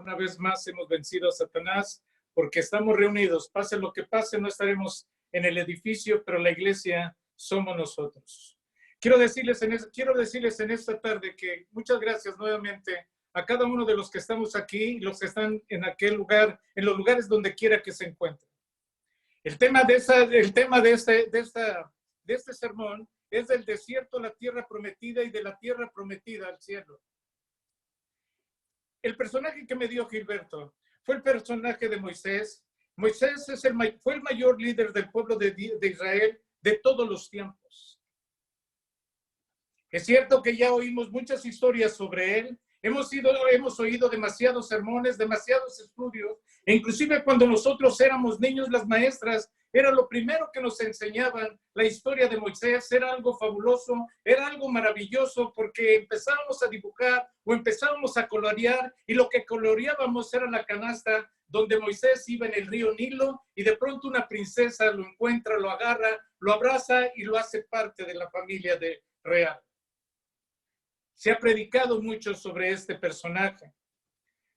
Una vez más hemos vencido a Satanás porque estamos reunidos. Pase lo que pase, no estaremos en el edificio, pero la iglesia somos nosotros. Quiero decirles en esta tarde que muchas gracias nuevamente a cada uno de los que estamos aquí y los que están en aquel lugar, en los lugares donde quiera que se encuentren. El tema de este sermón es del desierto a la tierra prometida y de la tierra prometida al cielo. El personaje que me dio Gilberto fue el personaje de Moisés. Moisés fue el mayor líder del pueblo de Israel de todos los tiempos. Es cierto que ya oímos muchas historias sobre él. Hemos oído demasiados sermones, demasiados estudios. E inclusive cuando nosotros éramos niños, las maestras, era lo primero que nos enseñaban. La historia de Moisés era algo fabuloso, era algo maravilloso, porque empezábamos a dibujar o empezábamos a colorear, y lo que coloreábamos era la canasta donde Moisés iba en el río Nilo, y de pronto una princesa lo encuentra, lo agarra, lo abraza y lo hace parte de la familia real. Se ha predicado mucho sobre este personaje.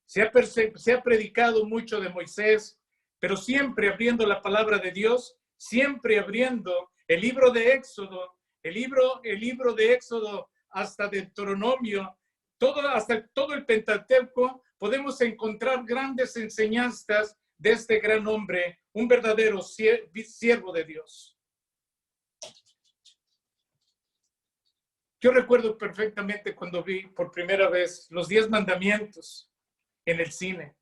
Se ha predicado mucho de Moisés, pero siempre abriendo la palabra de Dios, siempre abriendo el libro de Éxodo, el libro de Éxodo hasta Deuteronomio, hasta todo el Pentateuco, podemos encontrar grandes enseñanzas de este gran hombre, un verdadero siervo de Dios. Yo recuerdo perfectamente cuando vi por primera vez los 10 mandamientos en el cine.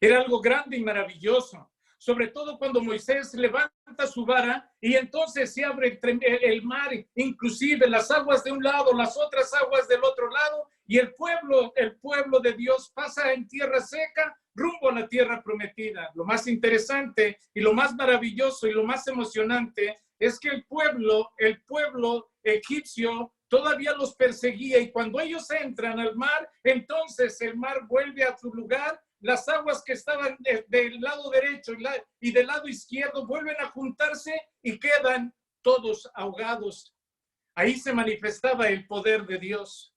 Era algo grande y maravilloso, sobre todo cuando Moisés levanta su vara y entonces se abre el mar, inclusive las aguas de un lado, las otras aguas del otro lado, y el pueblo de Dios pasa en tierra seca rumbo a la tierra prometida. Lo más interesante y lo más maravilloso y lo más emocionante es que el pueblo egipcio todavía los perseguía, y cuando ellos entran al mar, entonces el mar vuelve a su lugar. Las aguas que estaban del lado derecho y del lado izquierdo vuelven a juntarse y quedan todos ahogados. Ahí se manifestaba el poder de Dios.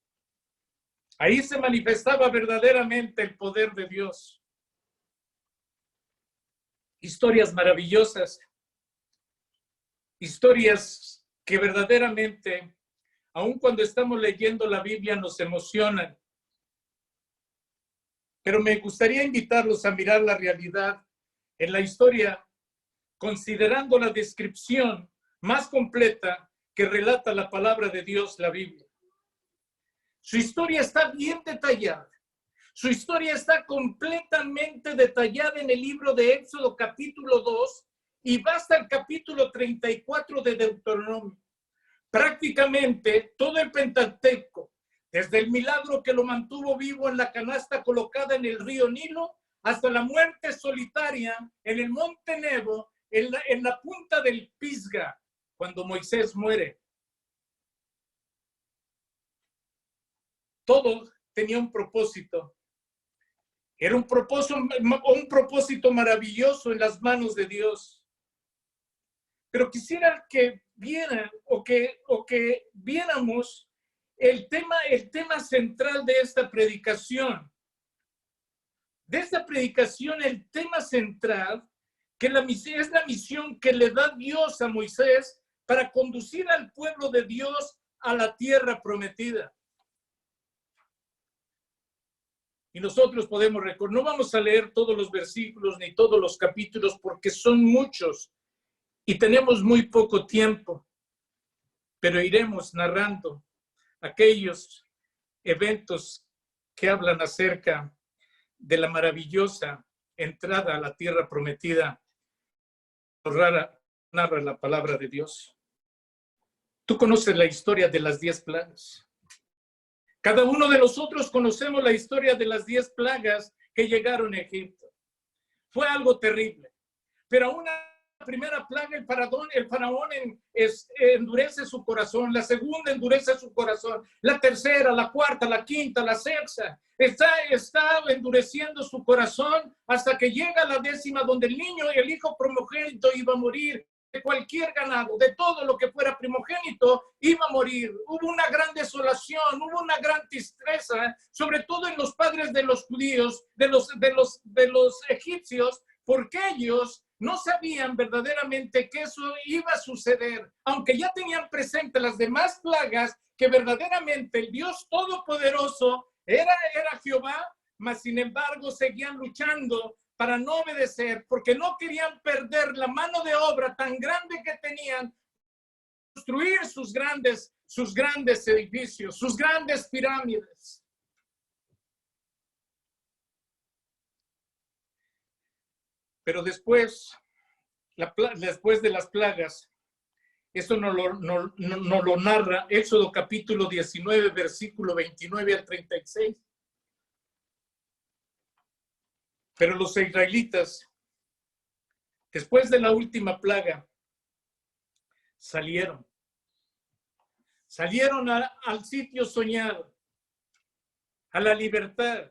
Ahí se manifestaba verdaderamente el poder de Dios. Historias maravillosas. Historias que verdaderamente, aun cuando estamos leyendo la Biblia, nos emocionan. Pero me gustaría invitarlos a mirar la realidad en la historia, considerando la descripción más completa que relata la palabra de Dios, la Biblia. Su historia está bien detallada. Su historia está completamente detallada en el libro de Éxodo capítulo 2 y va hasta el capítulo 34 de Deuteronomio. Prácticamente todo el Pentateuco, desde el milagro que lo mantuvo vivo en la canasta colocada en el río Nilo, hasta la muerte solitaria en el monte Nebo, en la punta del Pisga, cuando Moisés muere. Todo tenía un propósito. Era un propósito maravilloso en las manos de Dios. Pero quisiera que vieran o que viéramos el tema central de esta predicación. De esta predicación, el tema central, que es la misión que le da Dios a Moisés para conducir al pueblo de Dios a la tierra prometida. Y nosotros podemos recordar, no vamos a leer todos los versículos ni todos los capítulos porque son muchos y tenemos muy poco tiempo, pero iremos narrando aquellos eventos que hablan acerca de la maravillosa entrada a la tierra prometida. Narra la palabra de Dios. Tú conoces la historia de las 10 plagas. Cada uno de nosotros conocemos la historia de las 10 plagas que llegaron a Egipto. Fue algo terrible. Pero una primera plaga, el faraón endurece su corazón. La segunda endurece su corazón. La tercera, la cuarta, la quinta, la sexta. Está endureciendo su corazón hasta que llega la 10ª, donde el hijo primogénito iba a morir. cualquier ganado, de todo lo que fuera primogénito, iba a morir. Hubo una gran desolación, hubo una gran tristeza, sobre todo en los padres de los judíos, de los egipcios, porque ellos no sabían verdaderamente que eso iba a suceder, aunque ya tenían presente las demás plagas, que verdaderamente el Dios Todopoderoso era Jehová, mas sin embargo seguían luchando para no obedecer, porque no querían perder la mano de obra tan grande que tenían, construir sus grandes edificios, sus grandes pirámides. Pero después de las plagas, esto nos lo narra Éxodo capítulo 19, versículo 29 al 36. Pero los israelitas, después de la última plaga, salieron al sitio soñado, a la libertad.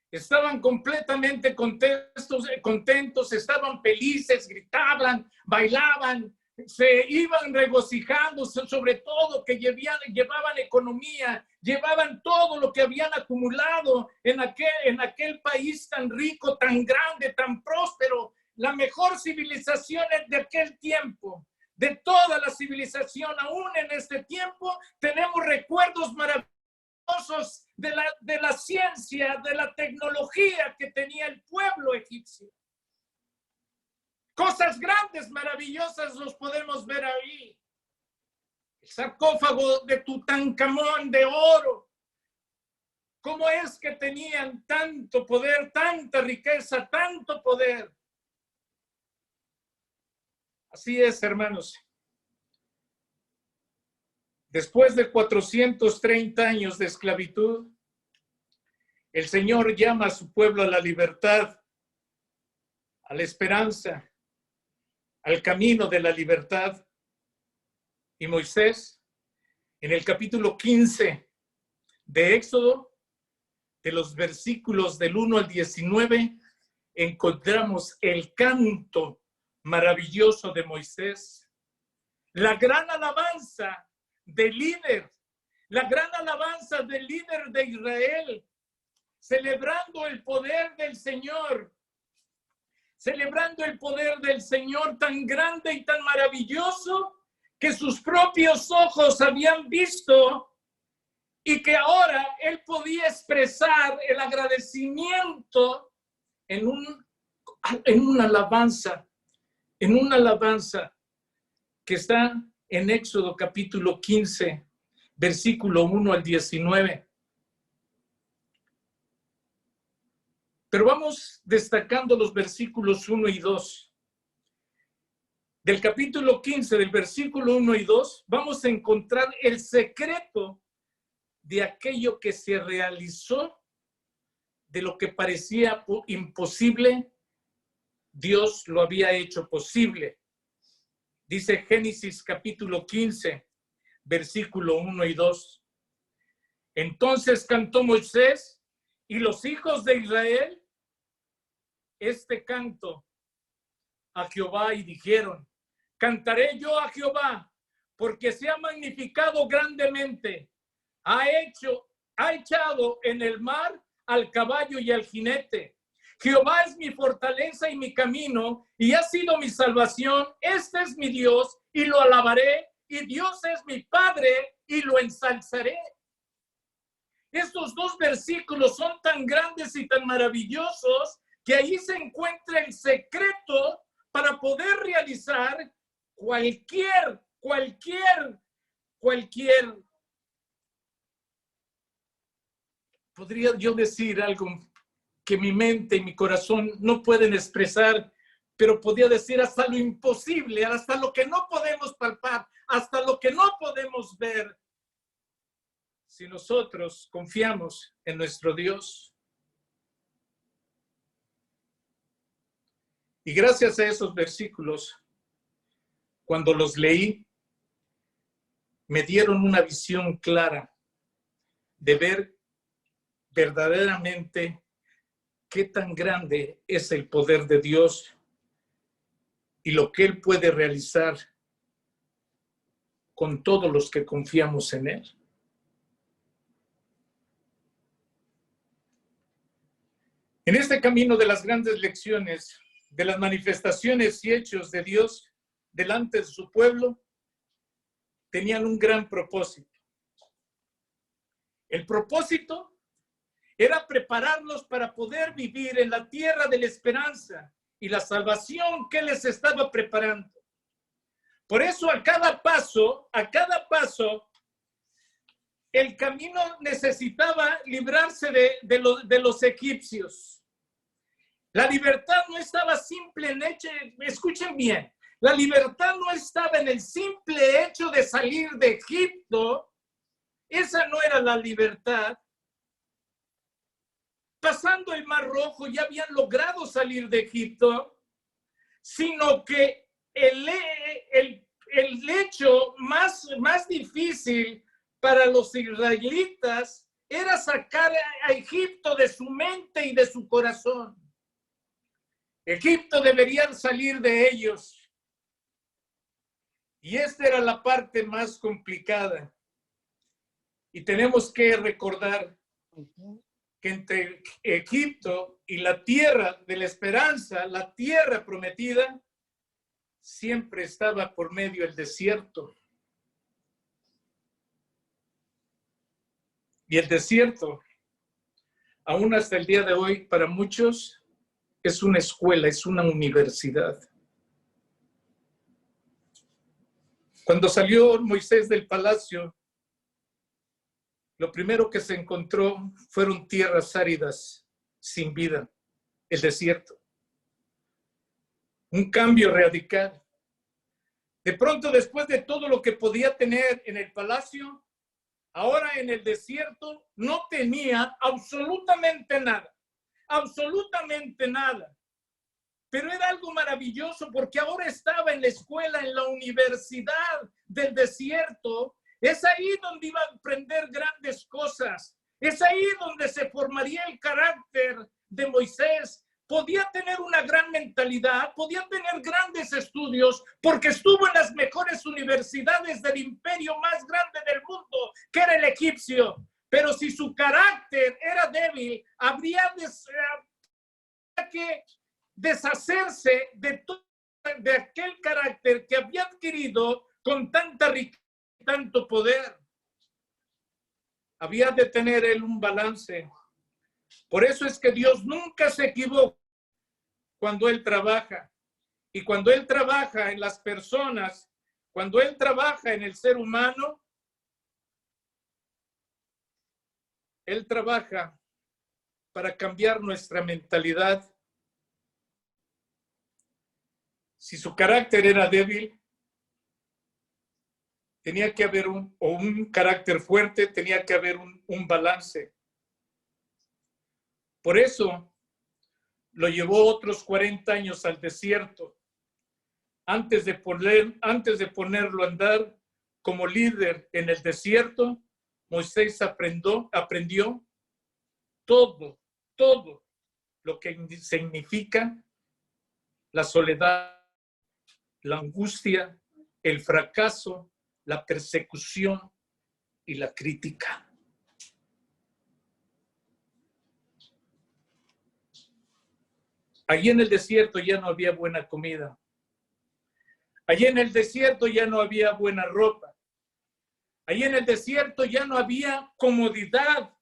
Estaban completamente contentos, estaban felices, gritaban, bailaban, se iban regocijando, sobre todo que llevaban economía, llevaban todo lo que habían acumulado en aquel país tan rico, tan grande, tan próspero, la mejor civilización de aquel tiempo. De toda la civilización, aún en este tiempo, tenemos recuerdos maravillosos de la ciencia, de la tecnología que tenía el pueblo egipcio. Cosas grandes, maravillosas los podemos ver ahí. El sarcófago de Tutankamón de oro. ¿Cómo es que tenían tanto poder, tanta riqueza, tanto poder? Así es, hermanos. Después de 430 años de esclavitud, el Señor llama a su pueblo a la libertad, a la esperanza, al camino de la libertad. Y Moisés, en el capítulo 15 de Éxodo, de los versículos del 1 al 19, encontramos el canto maravilloso de Moisés, la gran alabanza del líder, la gran alabanza del líder de Israel, celebrando el poder del Señor, celebrando el poder del Señor tan grande y tan maravilloso que sus propios ojos habían visto y que ahora él podía expresar el agradecimiento en una alabanza que está en Éxodo capítulo 15, versículo 1 al 19. Pero vamos destacando los versículos 1 y 2. Del capítulo 15, del versículo 1 y 2, vamos a encontrar el secreto de aquello que se realizó, de lo que parecía imposible, Dios lo había hecho posible. Dice Génesis capítulo 15, versículo 1 y 2. Entonces cantó Moisés y los hijos de Israel este canto a Jehová y dijeron: cantaré yo a Jehová, porque se ha magnificado grandemente. Ha echado en el mar al caballo y al jinete. Jehová es mi fortaleza y mi camino, y ha sido mi salvación. Este es mi Dios, y lo alabaré, y Dios es mi Padre, y lo ensalzaré. Estos dos versículos son tan grandes y tan maravillosos que ahí se encuentra el secreto para poder realizar cualquier, podría yo decir algo que mi mente y mi corazón no pueden expresar, pero podría decir hasta lo imposible, hasta lo que no podemos palpar, hasta lo que no podemos ver, si nosotros confiamos en nuestro Dios. Y gracias a esos versículos, cuando los leí, me dieron una visión clara de ver verdaderamente qué tan grande es el poder de Dios y lo que Él puede realizar con todos los que confiamos en Él. En este camino de las grandes lecciones, de las manifestaciones y hechos de Dios delante de su pueblo, tenían un gran propósito. El propósito era prepararlos para poder vivir en la tierra de la esperanza y la salvación que les estaba preparando. Por eso a cada paso, el camino necesitaba librarse de los egipcios. La libertad no estaba simple en hecho, escuchen bien, la libertad no estaba en el simple hecho de salir de Egipto. Esa no era la libertad. Pasando el Mar Rojo ya habían logrado salir de Egipto, sino que el hecho más difícil para los israelitas era sacar a Egipto de su mente y de su corazón. Egipto debería salir de ellos. Y esta era la parte más complicada. Y tenemos que recordar que entre Egipto y la tierra de la esperanza, la tierra prometida, siempre estaba por medio el desierto. Y el desierto, aún hasta el día de hoy, para muchos, es una escuela, es una universidad. Cuando salió Moisés del palacio, lo primero que se encontró fueron tierras áridas, sin vida, el desierto. Un cambio radical. De pronto, después de todo lo que podía tener en el palacio, ahora en el desierto no tenía absolutamente nada. Absolutamente nada. Pero era algo maravilloso porque ahora estaba en la escuela, en la universidad del desierto. Es ahí donde iba a aprender grandes cosas. Es ahí donde se formaría el carácter de Moisés. Podía tener una gran mentalidad, podía tener grandes estudios, porque estuvo en las mejores universidades del imperio más grande del mundo, que era el egipcio. Pero si su carácter era débil, habría que deshacerse de aquel carácter que había adquirido con tanta riqueza y tanto poder. Había de tener él un balance. Por eso es que Dios nunca se equivoca cuando Él trabaja. Y cuando Él trabaja en las personas, cuando Él trabaja en el ser humano, Él trabaja para cambiar nuestra mentalidad. Si su carácter era débil, tenía que haber un carácter fuerte, tenía que haber un balance. Por eso lo llevó otros 40 años al desierto, antes de ponerlo a andar como líder en el desierto. Moisés aprendió todo lo que significa la soledad, la angustia, el fracaso, la persecución y la crítica. Allí en el desierto ya no había buena comida. Allí en el desierto ya no había buena ropa. Allí en el desierto ya no había comodidad.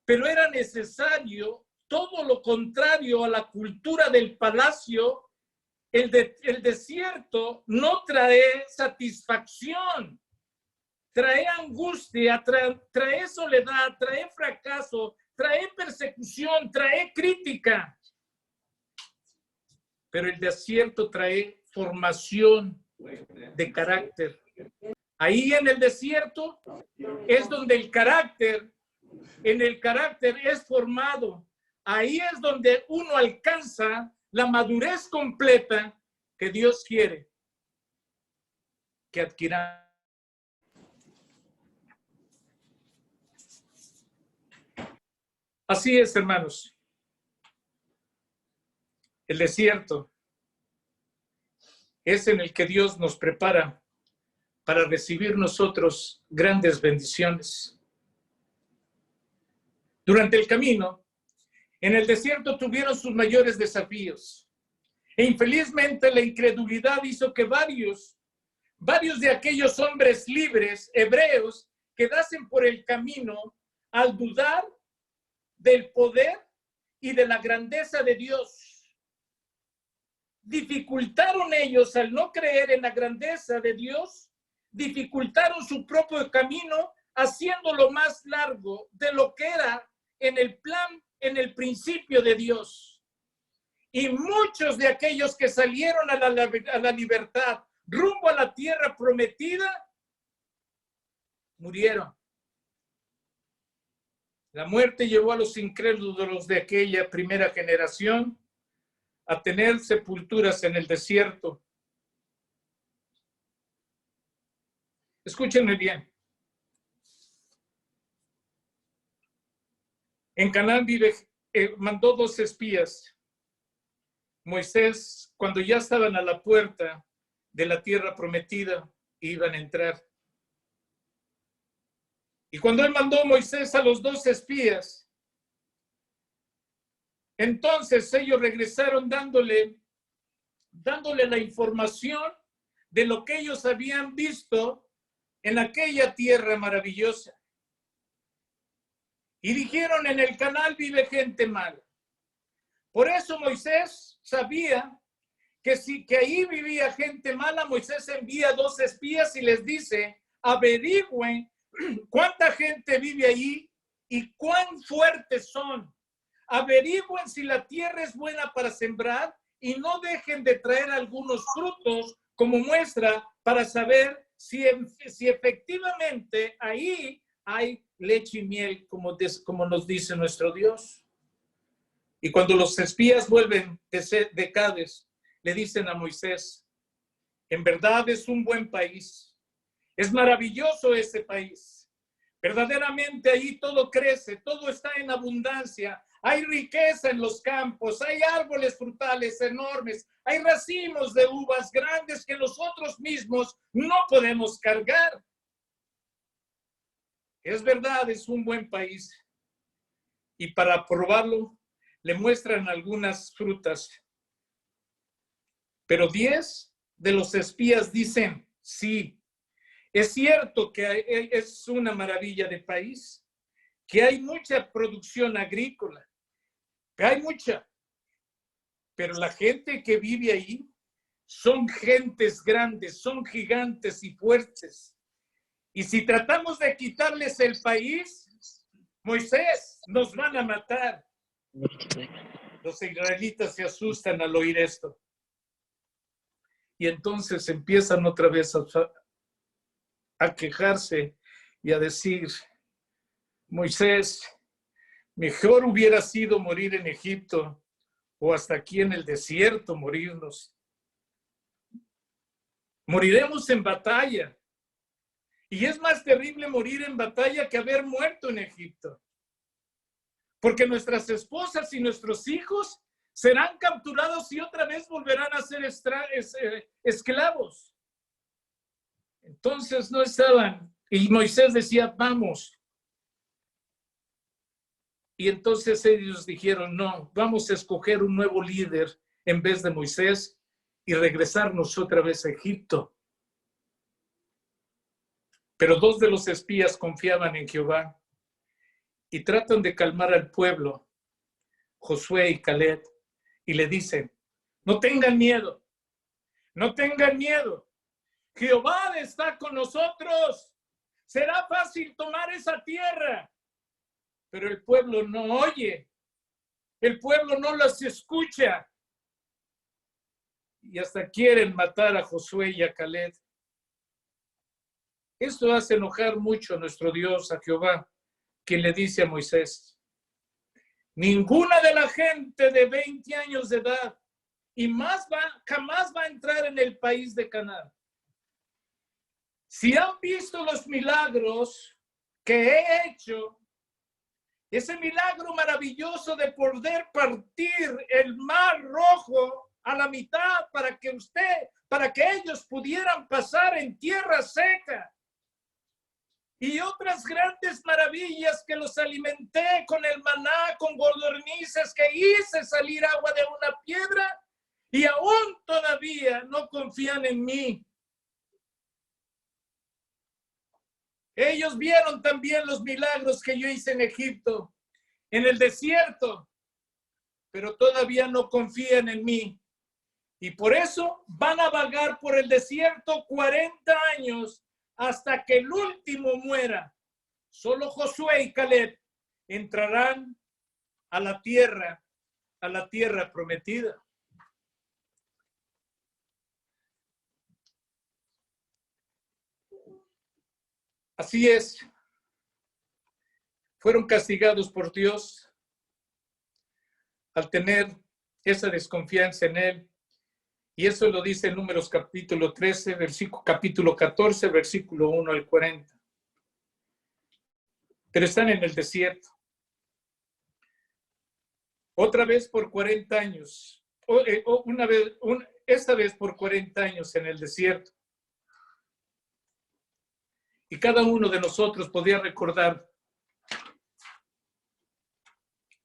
Pero era necesario todo lo contrario a la cultura del palacio. El desierto no trae satisfacción, trae angustia, trae soledad, trae fracaso, trae persecución, trae crítica. Pero el desierto trae formación de carácter. Ahí en el desierto es donde el carácter es formado. Ahí es donde uno alcanza la madurez completa que Dios quiere que adquiera. Así es, hermanos. El desierto es en el que Dios nos prepara para recibir nosotros grandes bendiciones. Durante el camino, en el desierto tuvieron sus mayores desafíos. E infelizmente la incredulidad hizo que varios de aquellos hombres libres, hebreos, quedasen por el camino al dudar del poder y de la grandeza de Dios. Dificultaron ellos al no creer en la grandeza de Dios, dificultaron su propio camino, haciéndolo más largo de lo que era en el plan, en el principio de Dios. Y muchos de aquellos que salieron a la libertad, rumbo a la tierra prometida, murieron. La muerte llevó a los incrédulos de aquella primera generación a tener sepulturas en el desierto. Escúchenme bien. En Canaán mandó 2 espías. Moisés, cuando ya estaban a la puerta de la tierra prometida, iban a entrar. Y cuando él mandó Moisés a los 2 espías, entonces ellos regresaron dándole la información de lo que ellos habían visto en aquella tierra maravillosa. Y dijeron, en el canal vive gente mala. Por eso Moisés sabía que ahí vivía gente mala. Moisés envía 2 espías y les dice, averigüen cuánta gente vive ahí y cuán fuertes son. Averigüen si la tierra es buena para sembrar y no dejen de traer algunos frutos como muestra para saber si efectivamente ahí hay leche y miel, como nos dice nuestro Dios. Y cuando los espías vuelven de Cades, le dicen a Moisés, en verdad es un buen país, es maravilloso ese país, verdaderamente ahí todo crece, todo está en abundancia, hay riqueza en los campos, hay árboles frutales enormes, hay racimos de uvas grandes que nosotros mismos no podemos cargar. Es verdad, es un buen país. Y para probarlo, le muestran algunas frutas. Pero 10 de los espías dicen, sí, es cierto que es una maravilla de país, que hay mucha producción agrícola, que hay mucha, pero la gente que vive ahí son gentes grandes, son gigantes y fuertes. Y si tratamos de quitarles el país, Moisés, nos van a matar. Los israelitas se asustan al oír esto. Y entonces empiezan otra vez a quejarse y a decir, Moisés, mejor hubiera sido morir en Egipto o hasta aquí en el desierto morirnos. Moriremos en batalla. Y es más terrible morir en batalla que haber muerto en Egipto. Porque nuestras esposas y nuestros hijos serán capturados y otra vez volverán a ser esclavos. Entonces no estaban. Y Moisés decía, vamos. Y entonces ellos dijeron, no, vamos a escoger un nuevo líder en vez de Moisés y regresarnos otra vez a Egipto. Pero 2 de los espías confiaban en Jehová y tratan de calmar al pueblo, Josué y Caleb, y le dicen, no tengan miedo, no tengan miedo, Jehová está con nosotros, será fácil tomar esa tierra. Pero el pueblo no oye, el pueblo no las escucha y hasta quieren matar a Josué y a Caleb. Esto hace enojar mucho a nuestro Dios, a Jehová, quien le dice a Moisés, ninguna de la gente de 20 años de edad y más jamás va a entrar en el país de Canaán. Si han visto los milagros que he hecho, ese milagro maravilloso de poder partir el mar rojo a la mitad para que ellos pudieran pasar en tierra seca. Y otras grandes maravillas que los alimenté con el maná, con codornices, que hice salir agua de una piedra, y aún todavía no confían en mí. Ellos vieron también los milagros que yo hice en Egipto, en el desierto, pero todavía no confían en mí. Y por eso van a vagar por el desierto 40 años hasta que el último muera. Solo Josué y Caleb entrarán a la tierra prometida. Así es. Fueron castigados por Dios al tener esa desconfianza en Él. Y eso lo dice en Números capítulo 13, capítulo 14, versículo 1 al 40. Pero están en el desierto. Otra vez por 40 años. Esta vez por 40 años en el desierto. Y cada uno de nosotros podía recordar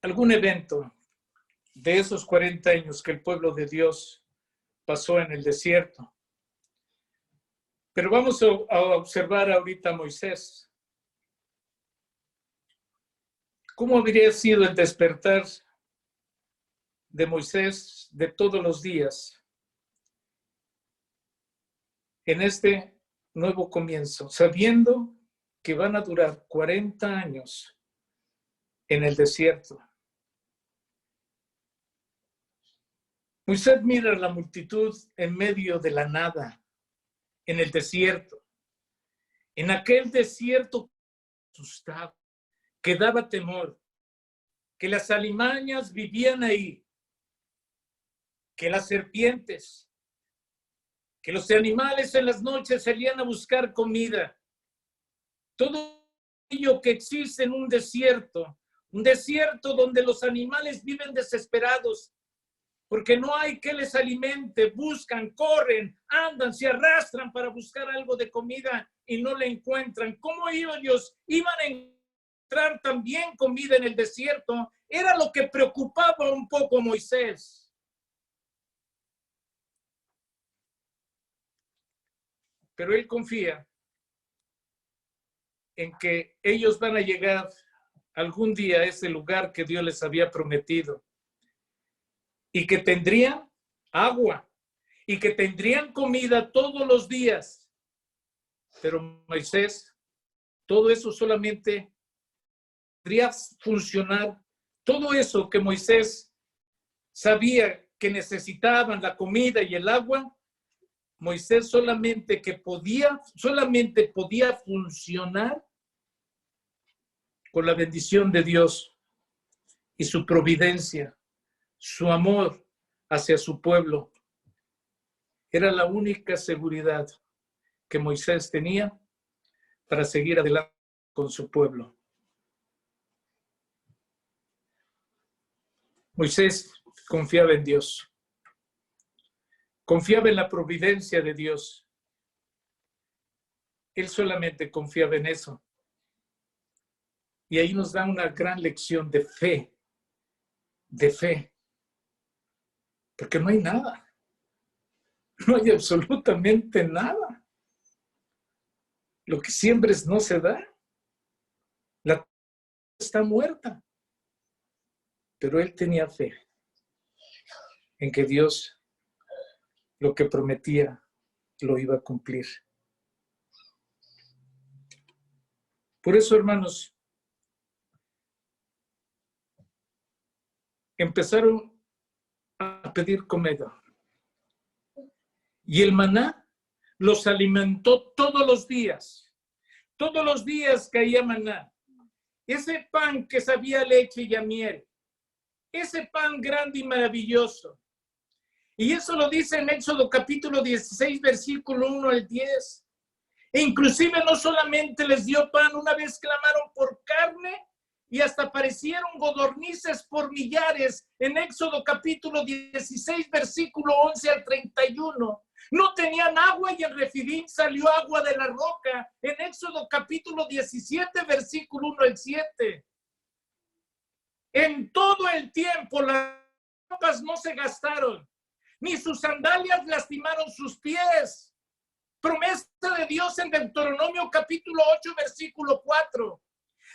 algún evento de esos 40 años que el pueblo de Dios pasó en el desierto. Pero vamos a observar ahorita a Moisés. ¿Cómo habría sido el despertar de Moisés de todos los días en este nuevo comienzo, sabiendo que van a durar 40 años en el desierto? Moisés mira la multitud en medio de la nada, en el desierto. En aquel desierto asustado, que daba temor, que las alimañas vivían ahí, que las serpientes, que los animales en las noches salían a buscar comida. Todo ello que existe en un desierto donde los animales viven desesperados, porque no hay que les alimente, buscan, corren, andan, se arrastran para buscar algo de comida y no la encuentran. ¿Cómo ellos iban a encontrar también comida en el desierto? Era lo que preocupaba un poco a Moisés. Pero él confía en que ellos van a llegar algún día a ese lugar que Dios les había prometido y que tendrían agua y que tendrían comida todos los días. Pero Moisés, todo eso solamente podría funcionar. Todo eso que Moisés sabía que necesitaban, la comida y el agua, Moisés solamente podía funcionar con la bendición de Dios y su providencia, su amor hacia su pueblo. Era la única seguridad que Moisés tenía para seguir adelante con su pueblo. Moisés confiaba en Dios. Confiaba en la providencia de Dios. Él solamente confiaba en eso. Y ahí nos da una gran lección de fe. De fe. Porque no hay nada. No hay absolutamente nada. Lo que siembres no se da. La tierra está muerta. Pero él tenía fe en que Dios lo que prometía lo iba a cumplir. Por eso, hermanos, empezaron a pedir comida. Y el maná los alimentó todos los días. Todos los días caía maná. Ese pan que sabía leche y a miel. Ese pan grande y maravilloso. Y eso lo dice en Éxodo capítulo 16, versículo 1 al 10. E inclusive no solamente les dio pan, una vez clamaron por carne y hasta aparecieron codornices por millares en Éxodo capítulo 16, versículo 11 al 31. No tenían agua y en Refidim salió agua de la roca en Éxodo capítulo 17, versículo 1 al 7. En todo el tiempo las ropas no se gastaron, ni sus sandalias lastimaron sus pies. Promesa de Dios en Deuteronomio capítulo 8, versículo 4.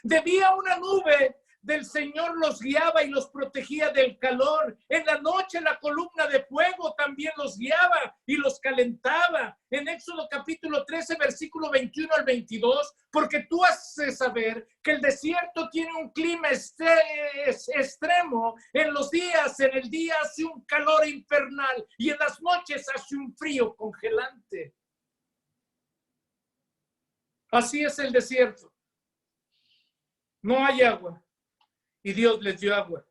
Debía una nube del Señor los guiaba y los protegía del calor. En la noche la columna de fuego también los guiaba y los calentaba. En Éxodo capítulo 13, versículo 21 al 22, porque tú haces saber que el desierto tiene un clima extremo. En el día hace un calor infernal y en las noches hace un frío congelante. Así es el desierto. No hay agua y Dios les dio agua.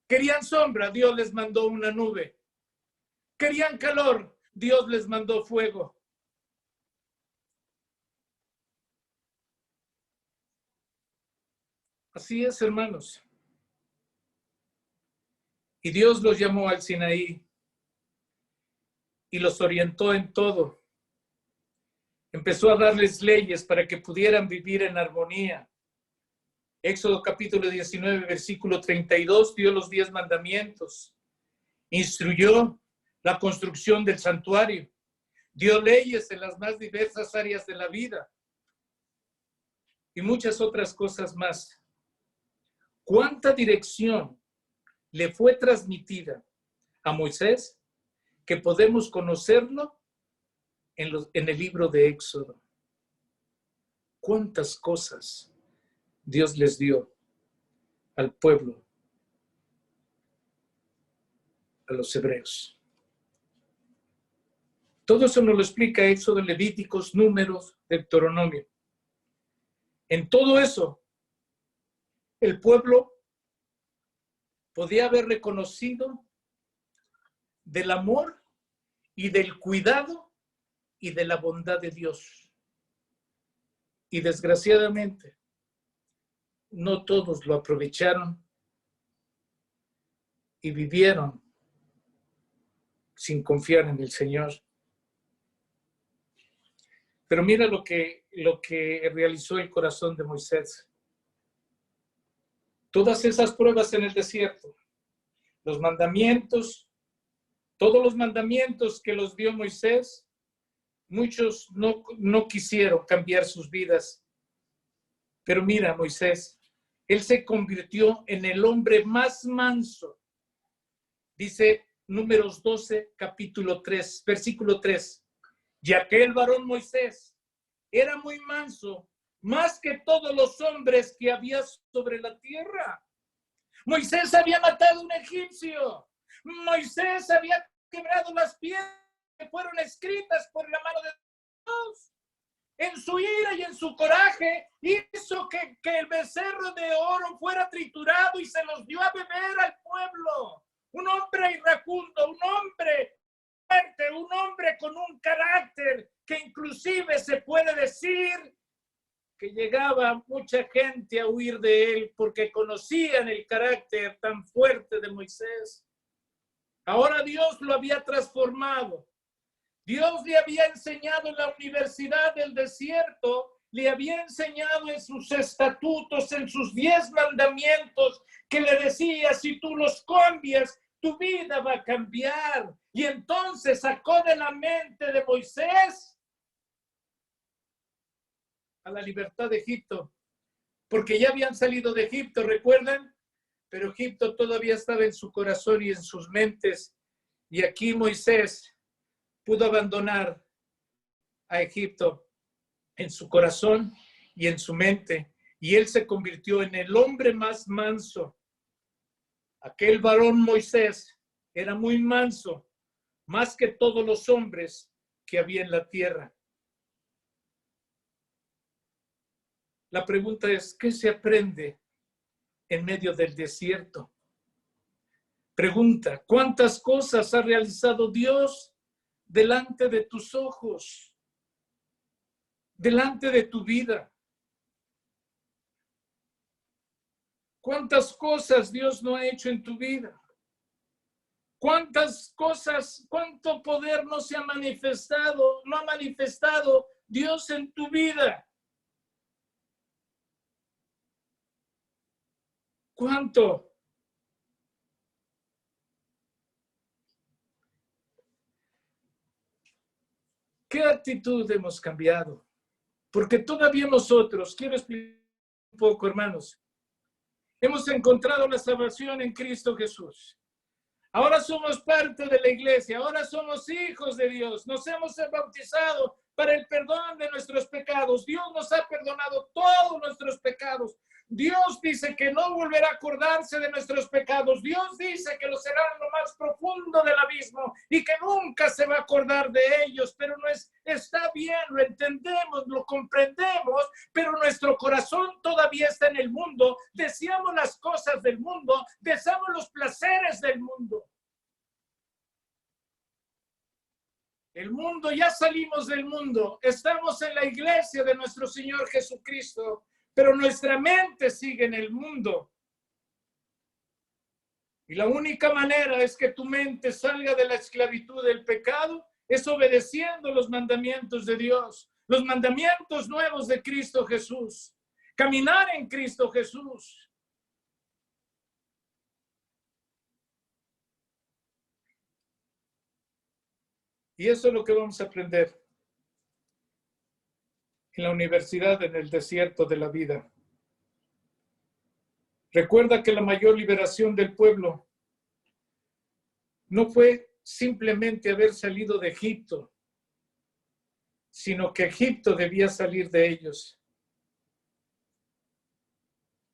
Querían sombra, Dios les mandó una nube. Querían calor, Dios les mandó fuego. Así es, hermanos. Y Dios los llamó al Sinaí y los orientó en todo. Empezó a darles leyes para que pudieran vivir en armonía. Éxodo capítulo 19, versículo 32, dio los 10 mandamientos. Instruyó la construcción del santuario. Dio leyes en las más diversas áreas de la vida. Y muchas otras cosas más. ¿Cuánta dirección le fue transmitida a Moisés que podemos conocerlo en el libro de Éxodo? ¿Cuántas cosas Dios les dio al pueblo, a los hebreos? Todo eso nos lo explica Éxodo, Levíticos, Números, Deuteronomio. En todo eso, el pueblo podía haber reconocido del amor y del cuidado y de la bondad de Dios. Y desgraciadamente, no todos lo aprovecharon y vivieron sin confiar en el Señor. Pero mira lo que realizó el corazón de Moisés. Todas esas pruebas en el desierto, los mandamientos, todos los mandamientos que los dio Moisés, muchos no quisieron cambiar sus vidas. Pero mira, Moisés, él se convirtió en el hombre más manso. Dice Números 12, capítulo 3, versículo 3. Y aquel varón Moisés era muy manso, más que todos los hombres que había sobre la tierra. Moisés había matado a un egipcio. Moisés había quebrado las piedras que fueron escritas por la mano de Dios. En su ira y en su coraje hizo que el becerro de oro fuera triturado y se los dio a beber al pueblo. Un hombre iracundo, un hombre fuerte, un hombre con un carácter que inclusive se puede decir que llegaba mucha gente a huir de él porque conocían el carácter tan fuerte de Moisés. Ahora Dios lo había transformado. Dios le había enseñado en la universidad del desierto, le había enseñado en sus estatutos, en sus 10 mandamientos, que le decía, si tú los cambias, tu vida va a cambiar. Y entonces sacó de la mente de Moisés a la libertad de Egipto, porque ya habían salido de Egipto, ¿recuerdan? Pero Egipto todavía estaba en su corazón y en sus mentes. Y aquí Moisés pudo abandonar a Egipto en su corazón y en su mente. Y él se convirtió en el hombre más manso. Aquel varón Moisés era muy manso, más que todos los hombres que había en la tierra. La pregunta es, ¿qué se aprende en medio del desierto? Pregunta, ¿cuántas cosas ha realizado Dios delante de tus ojos, delante de tu vida? ¿Cuántas cosas Dios no ha hecho en tu vida? ¿Cuántas cosas, cuánto poder no se ha manifestado, no ha manifestado Dios en tu vida? ¿Cuánto? ¿Qué actitud hemos cambiado? Porque todavía nosotros, quiero explicar un poco, hermanos, hemos encontrado la salvación en Cristo Jesús. Ahora somos parte de la iglesia, ahora somos hijos de Dios, nos hemos bautizado para el perdón de nuestros pecados. Dios nos ha perdonado todos nuestros pecados. Dios dice que no volverá a acordarse de nuestros pecados. Dios dice que lo será en lo más profundo del abismo y que nunca se va a acordar de ellos. Pero no está bien, lo entendemos, lo comprendemos, pero nuestro corazón todavía está en el mundo. Deseamos las cosas del mundo, deseamos los placeres del mundo. El mundo, ya salimos del mundo, estamos en la iglesia de nuestro Señor Jesucristo, pero nuestra mente sigue en el mundo. Y la única manera es que tu mente salga de la esclavitud del pecado es obedeciendo los mandamientos de Dios, los mandamientos nuevos de Cristo Jesús, caminar en Cristo Jesús. Y eso es lo que vamos a aprender en la universidad, en el desierto de la vida. Recuerda que la mayor liberación del pueblo no fue simplemente haber salido de Egipto, sino que Egipto debía salir de ellos.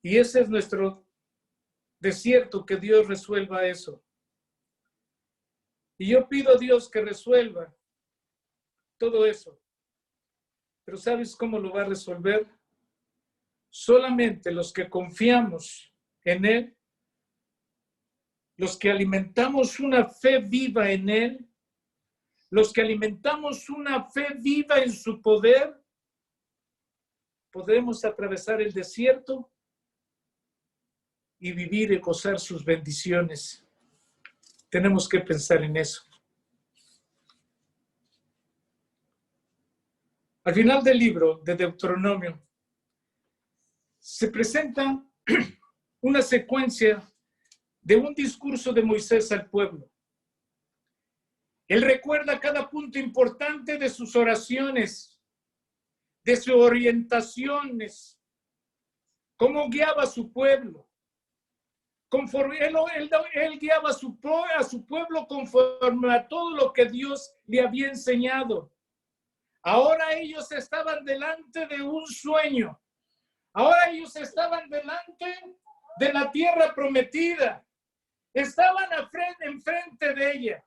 Y ese es nuestro desierto, que Dios resuelva eso. Y yo pido a Dios que resuelva todo eso. Pero ¿sabes cómo lo va a resolver? Solamente los que confiamos en Él, los que alimentamos una fe viva en Él, los que alimentamos una fe viva en su poder, podremos atravesar el desierto y vivir y gozar sus bendiciones. Tenemos que pensar en eso. Al final del libro de Deuteronomio se presenta una secuencia de un discurso de Moisés al pueblo. Él recuerda cada punto importante de sus oraciones, de sus orientaciones, cómo guiaba a su pueblo. Conforme él guiaba a su pueblo conforme a todo lo que Dios le había enseñado. Ahora ellos estaban delante de un sueño. Ahora ellos estaban delante de la tierra prometida. Estaban enfrente de ella.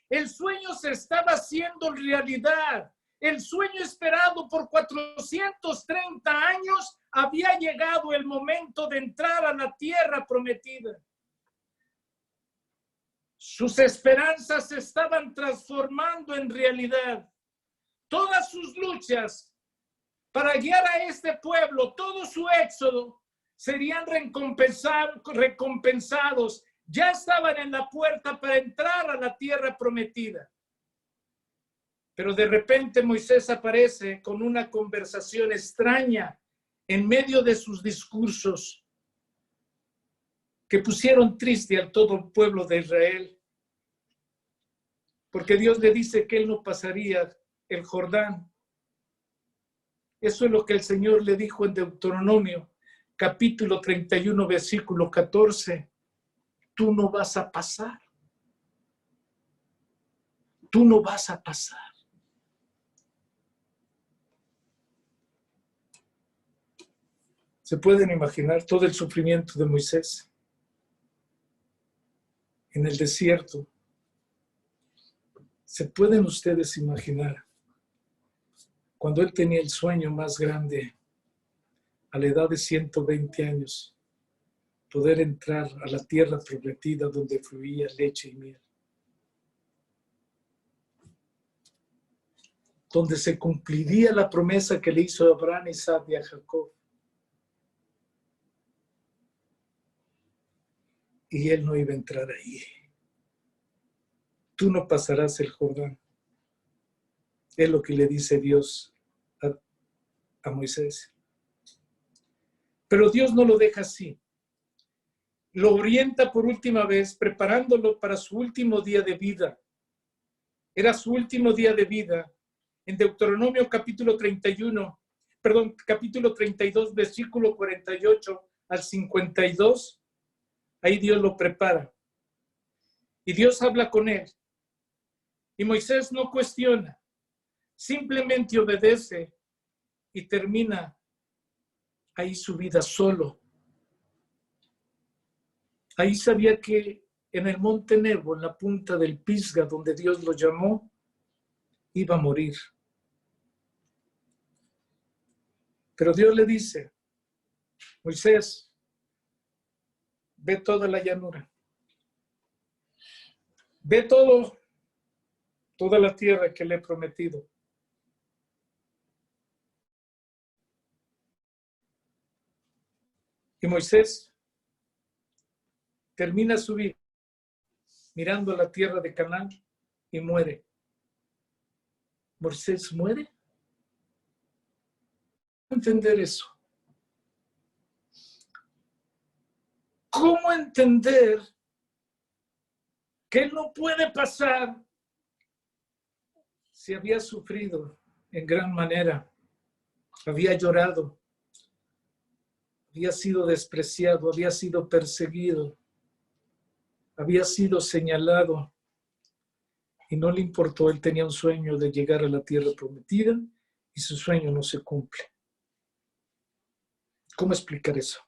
El sueño se estaba haciendo realidad. El sueño esperado por 430 años había llegado el momento de entrar a la tierra prometida. Sus esperanzas se estaban transformando en realidad. Todas sus luchas para guiar a este pueblo, todo su éxodo, serían recompensados. Ya estaban en la puerta para entrar a la tierra prometida. Pero de repente Moisés aparece con una conversación extraña en medio de sus discursos que pusieron triste a todo el pueblo de Israel. Porque Dios le dice que él no pasaría el Jordán. Eso es lo que el Señor le dijo en Deuteronomio, capítulo 31, versículo 14. Tú no vas a pasar. Tú no vas a pasar. ¿Se pueden imaginar todo el sufrimiento de Moisés en el desierto? ¿Se pueden ustedes imaginar cuando él tenía el sueño más grande a la edad de 120 años, poder entrar a la tierra prometida donde fluía leche y miel? Donde se cumpliría la promesa que le hizo a Abraham, Isaac y a Jacob. y él no iba a entrar ahí. Tú no pasarás el Jordán. Es lo que le dice Dios a Moisés. Pero Dios no lo deja así. Lo orienta por última vez, preparándolo para su último día de vida. Era su último día de vida. En Deuteronomio capítulo 32, versículo 48 al 52, ahí Dios lo prepara. Y Dios habla con él. Y Moisés no cuestiona, simplemente obedece y termina ahí su vida solo. Ahí sabía que en el monte Nebo, en la punta del Pisga, donde Dios lo llamó, iba a morir. Pero Dios le dice, Moisés, ve toda la llanura. Ve toda la tierra que le he prometido. Y Moisés termina su vida mirando la tierra de Canaán y muere. ¿Moisés muere? ¿Cómo entender eso? ¿Cómo entender que no puede pasar si había sufrido en gran manera? Había llorado, había sido despreciado, había sido perseguido, había sido señalado y no le importó. Él tenía un sueño de llegar a la tierra prometida y su sueño no se cumple. ¿Cómo explicar eso?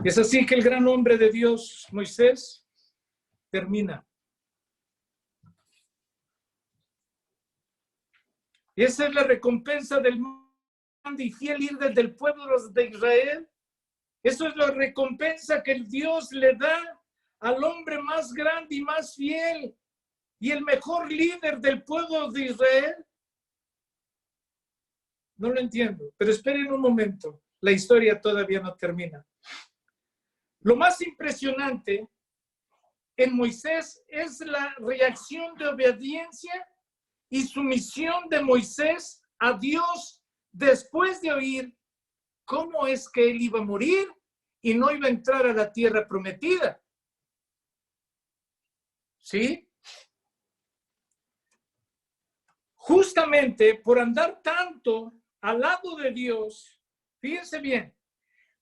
Es así que el gran hombre de Dios, Moisés, termina. Y esa es la recompensa del grande y fiel líder del pueblo de Israel. Eso es la recompensa que Dios le da al hombre más grande y más fiel y el mejor líder del pueblo de Israel. No lo entiendo, pero esperen un momento. La historia todavía no termina. Lo más impresionante en Moisés es la reacción de obediencia y sumisión de Moisés a Dios después de oír cómo es que él iba a morir y no iba a entrar a la tierra prometida. ¿Sí? Justamente por andar tanto al lado de Dios, fíjense bien,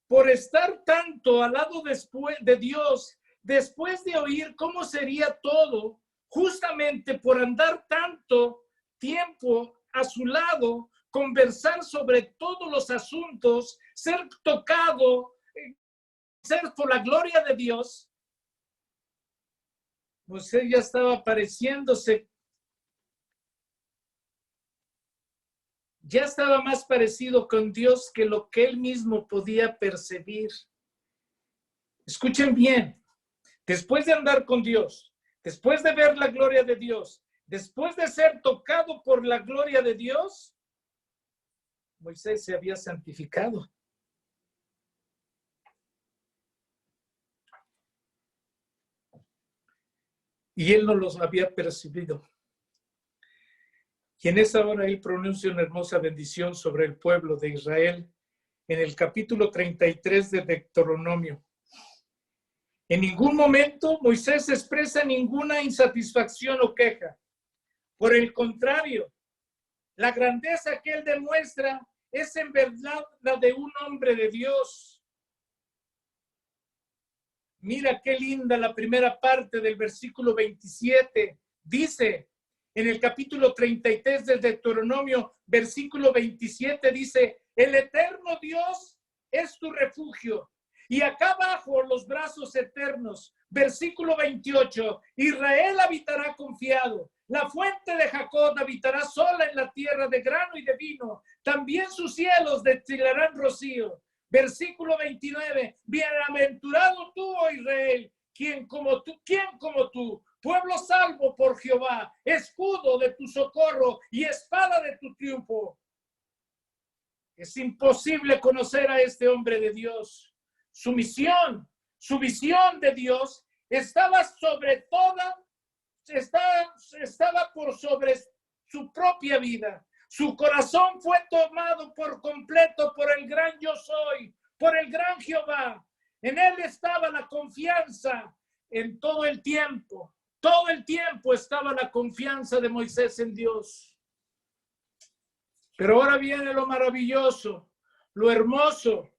por estar tanto al lado de Dios, después de oír cómo sería todo, justamente por andar tanto tiempo a su lado, conversar sobre todos los asuntos, ser tocado, ser por la gloria de Dios, Moisés ya estaba pareciéndose, ya estaba más parecido con Dios que lo que él mismo podía percibir. Escuchen bien, después de andar con Dios, después de ver la gloria de Dios, después de ser tocado por la gloria de Dios, Moisés se había santificado. Y él no los había percibido. Y en esa hora él pronuncia una hermosa bendición sobre el pueblo de Israel en el capítulo 33 de Deuteronomio. En ningún momento Moisés expresa ninguna insatisfacción o queja. Por el contrario, la grandeza que él demuestra es en verdad la de un hombre de Dios. Mira qué linda la primera parte del versículo 27. Dice, en el capítulo 33 del Deuteronomio, versículo 27, dice, el eterno Dios es tu refugio. Y acá abajo los brazos eternos. Versículo 28, Israel habitará confiado. La fuente de Jacob habitará sola en la tierra de grano y de vino. También sus cielos destilarán rocío. Versículo 29, bienaventurado tú, oh Israel, ¿quién como tú? Pueblo salvo por Jehová, escudo de tu socorro y espada de tu triunfo. Es imposible conocer a este hombre de Dios. Su misión, su visión de Dios estaba sobre toda, estaba por sobre su propia vida. Su corazón fue tomado por completo por el gran yo soy, por el gran Jehová. En él estaba la confianza en todo el tiempo. Todo el tiempo estaba la confianza de Moisés en Dios. Pero ahora viene lo maravilloso, lo hermoso.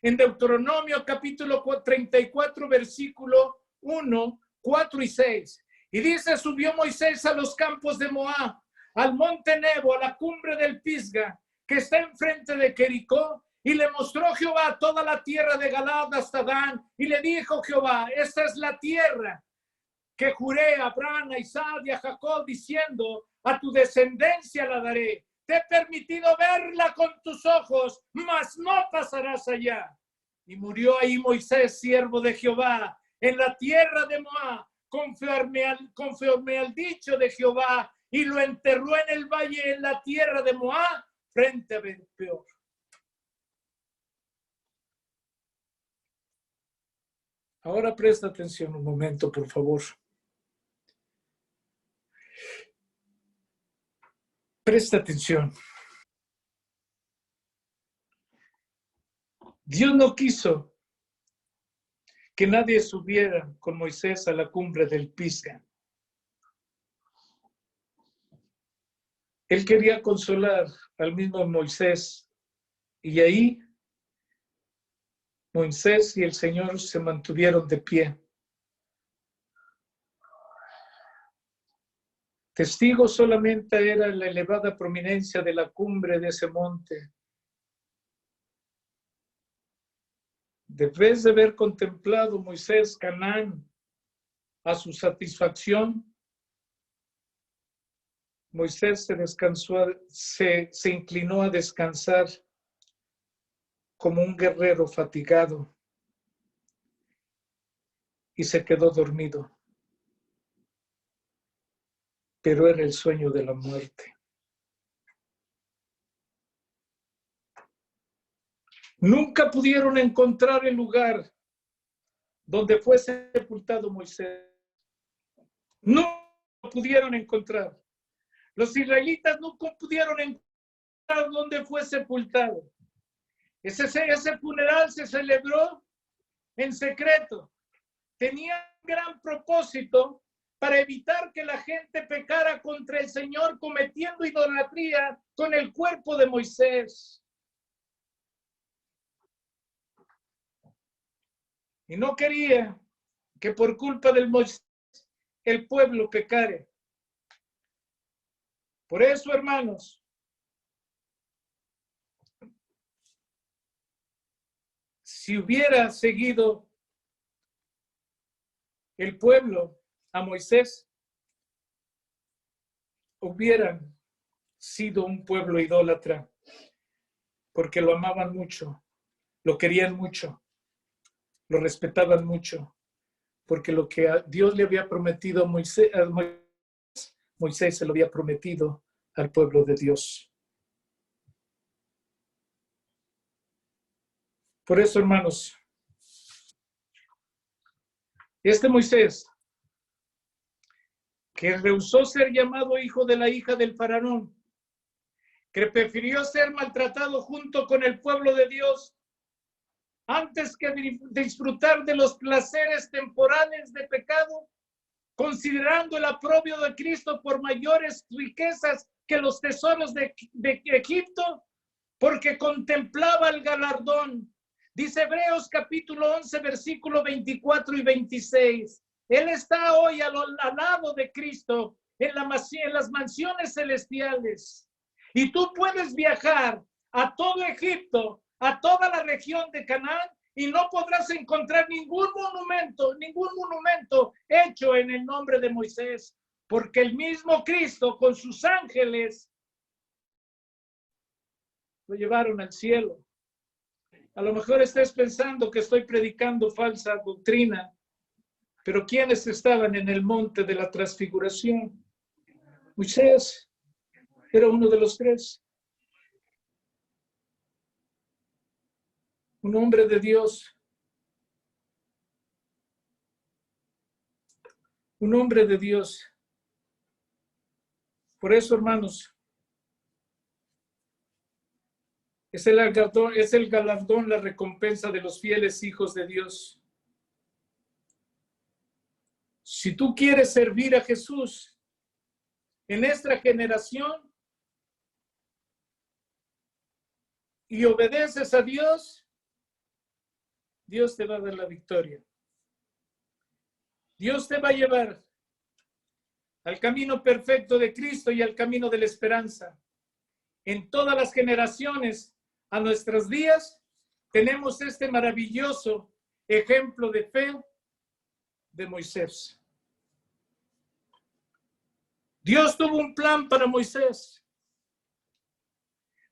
En Deuteronomio capítulo 34, versículo 1, 4 y 6. Y dice, subió Moisés a los campos de Moab, al monte Nebo, a la cumbre del Pisga, que está enfrente de Jericó, y le mostró Jehová toda la tierra de Galaad hasta Dan, y le dijo Jehová, esta es la tierra que juré a Abraham, a Isaac y a Jacob, diciendo, a tu descendencia la daré. Te he permitido verla con tus ojos, mas no pasarás allá. Y murió ahí Moisés, siervo de Jehová, en la tierra de Moab, conforme al dicho de Jehová, y lo enterró en el valle, en la tierra de Moab, frente a Ben-peor. Ahora presta atención un momento, por favor. Presta atención. Dios no quiso que nadie subiera con Moisés a la cumbre del Pisga. Él quería consolar al mismo Moisés, y ahí Moisés y el Señor se mantuvieron de pie. Testigo solamente era la elevada prominencia de la cumbre de ese monte. Después de haber contemplado Moisés Canaán a su satisfacción, Moisés se inclinó a descansar como un guerrero fatigado y se quedó dormido. Pero era el sueño de la muerte. Nunca pudieron encontrar el lugar donde fue sepultado Moisés. No lo pudieron encontrar. Los israelitas nunca pudieron encontrar dónde fue sepultado. Ese funeral se celebró en secreto. Tenía un gran propósito para evitar que la gente pecara contra el Señor cometiendo idolatría con el cuerpo de Moisés. Y no quería que por culpa del Moisés el pueblo pecare. Por eso, hermanos, si hubiera seguido el pueblo a Moisés, hubieran sido un pueblo idólatra, porque lo amaban mucho, lo querían mucho, lo respetaban mucho, porque lo que Dios le había prometido a Moisés, Moisés se lo había prometido al pueblo de Dios. Por eso, hermanos, este Moisés, que rehusó ser llamado hijo de la hija del faraón, que prefirió ser maltratado junto con el pueblo de Dios antes que disfrutar de los placeres temporales de pecado, considerando el aprobio de Cristo por mayores riquezas que los tesoros de Egipto, porque contemplaba el galardón. Dice Hebreos capítulo 11, versículo 24 y 26. Él está hoy al lado de Cristo en las mansiones celestiales. Y tú puedes viajar a todo Egipto, a toda la región de Canaán, y no podrás encontrar ningún monumento hecho en el nombre de Moisés, porque el mismo Cristo con sus ángeles lo llevaron al cielo. A lo mejor estés pensando que estoy predicando falsa doctrina, pero ¿quiénes estaban en el monte de la transfiguración? Moisés era uno de los tres. un hombre de Dios. Un hombre de Dios. Por eso, hermanos, es el galardón, la recompensa de los fieles hijos de Dios. Si tú quieres servir a Jesús en esta generación y obedeces a Dios, Dios te va a dar la victoria. Dios te va a llevar al camino perfecto de Cristo y al camino de la esperanza. En todas las generaciones, a nuestros días, tenemos este maravilloso ejemplo de fe de Moisés. Dios tuvo un plan para Moisés,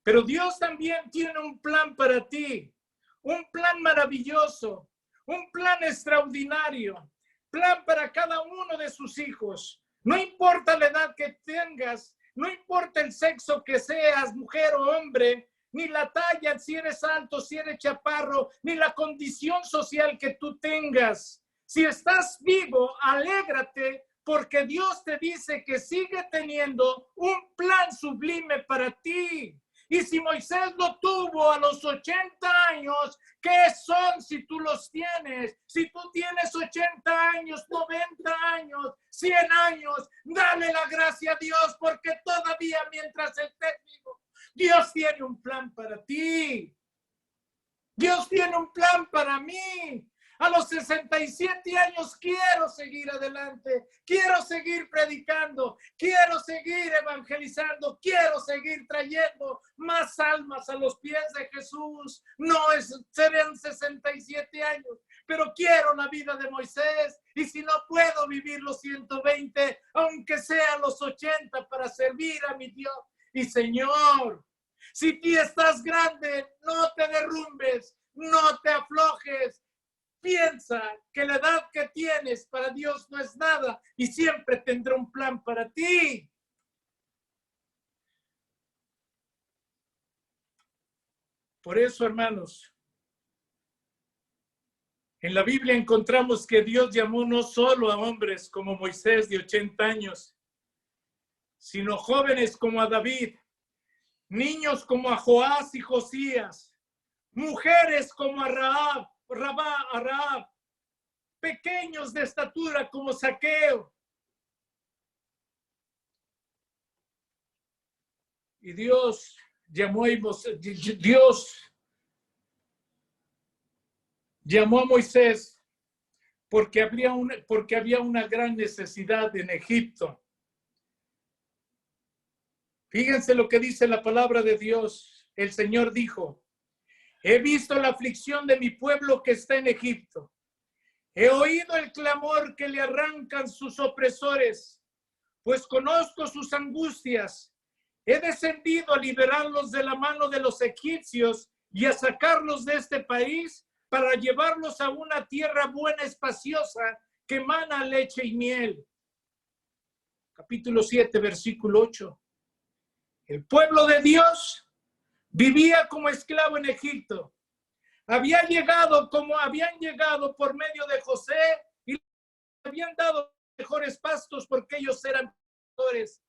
pero Dios también tiene un plan para ti, un plan maravilloso, un plan extraordinario, plan para cada uno de sus hijos. No importa la edad que tengas, no importa el sexo que seas, mujer o hombre, ni la talla, si eres alto, si eres chaparro, ni la condición social que tú tengas. Si estás vivo, alégrate porque Dios te dice que sigue teniendo un plan sublime para ti. Y si Moisés lo tuvo a los 80 años, ¿qué son si tú los tienes? Si tú tienes 80 años, 90 años, 100 años, dale la gracia a Dios porque todavía mientras estés vivo, Dios tiene un plan para ti. Dios tiene un plan para mí. A los 67 años quiero seguir adelante, quiero seguir predicando, quiero seguir evangelizando, quiero seguir trayendo más almas a los pies de Jesús. No serán 67 años, pero quiero la vida de Moisés. Y si no puedo vivir los 120, aunque sea los 80 para servir a mi Dios y Señor. Si tú estás grande, no te derrumbes, no te aflojes. Piensa que la edad que tienes para Dios no es nada y siempre tendrá un plan para ti. Por eso, hermanos, en la Biblia encontramos que Dios llamó no solo a hombres como Moisés de 80 años, sino jóvenes como a David, niños como a Joás y Josías, mujeres como a Rahab, pequeños de estatura como Zaqueo. Y Dios llamó a Moisés porque había una gran necesidad en Egipto. Fíjense lo que dice la palabra de Dios. El Señor dijo: he visto la aflicción de mi pueblo que está en Egipto. He oído el clamor que le arrancan sus opresores, pues conozco sus angustias. He descendido a liberarlos de la mano de los egipcios y a sacarlos de este país para llevarlos a una tierra buena, espaciosa, que emana leche y miel. Capítulo 7, versículo 8. El pueblo de Dios vivía como esclavo en Egipto. Habían llegado por medio de José y habían dado mejores pastos porque ellos eran pastores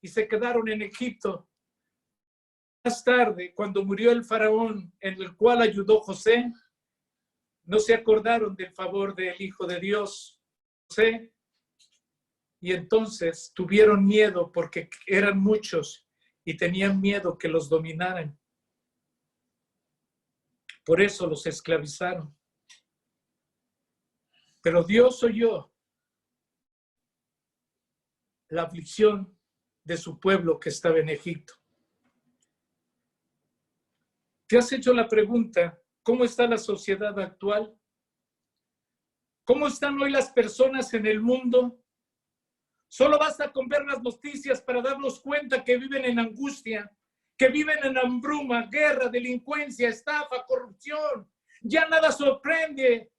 y se quedaron en Egipto. Más tarde, cuando murió el faraón en el cual ayudó José, no se acordaron del favor del Hijo de Dios, José, y entonces tuvieron miedo porque eran muchos y tenían miedo que los dominaran. Por eso los esclavizaron. Pero Dios oyó la aflicción de su pueblo que estaba en Egipto. ¿Te has hecho la pregunta, cómo está la sociedad actual? ¿Cómo están hoy las personas en el mundo? Solo basta con ver las noticias para darnos cuenta que viven en angustia, que viven en hambruna, guerra, delincuencia, estafa, corrupción. Ya nada sorprende,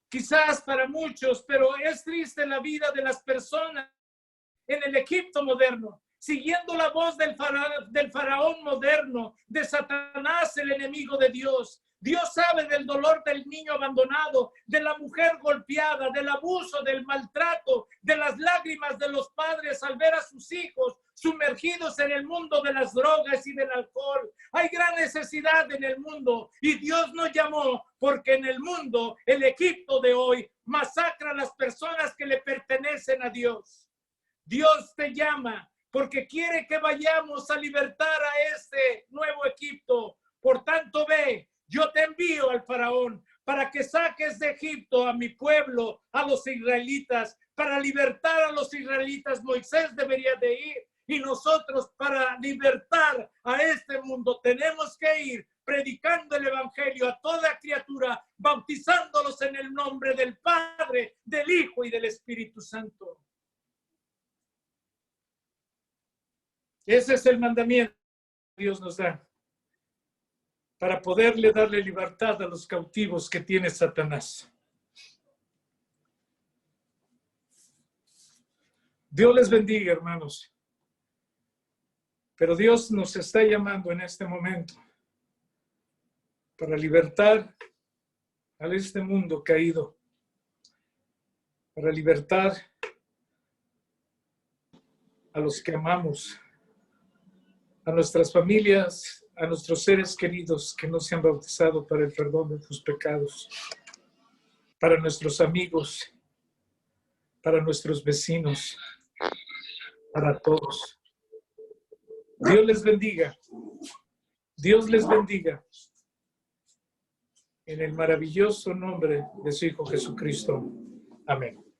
quizás para muchos, pero es triste la vida de las personas en el Egipto moderno, siguiendo la voz del faraón moderno, de Satanás, el enemigo de Dios. Dios sabe del dolor del niño abandonado, de la mujer golpeada, del abuso, del maltrato, de las lágrimas de los padres al ver a sus hijos sumergidos en el mundo de las drogas y del alcohol. Hay gran necesidad en el mundo y Dios nos llamó porque en el mundo, el Egipto de hoy, masacra a las personas que le pertenecen a Dios. Dios te llama porque quiere que vayamos a libertar a este nuevo Egipto. Por tanto, ve, yo te envío al faraón para que saques de Egipto a mi pueblo, a los israelitas. Para libertar a los israelitas, Moisés debería de ir. Y nosotros, para libertar a este mundo, tenemos que ir predicando el evangelio a toda criatura, bautizándolos en el nombre del Padre, del Hijo y del Espíritu Santo. Ese es el mandamiento que Dios nos da para poderle darle libertad a los cautivos que tiene Satanás. Dios les bendiga, hermanos. Pero Dios nos está llamando en este momento para libertar a este mundo caído, para libertar a los que amamos, a nuestras familias, a nuestros seres queridos que no se han bautizado para el perdón de sus pecados, para nuestros amigos, para nuestros vecinos, para todos. Dios les bendiga. Dios les bendiga. En el maravilloso nombre de su Hijo Jesucristo. Amén.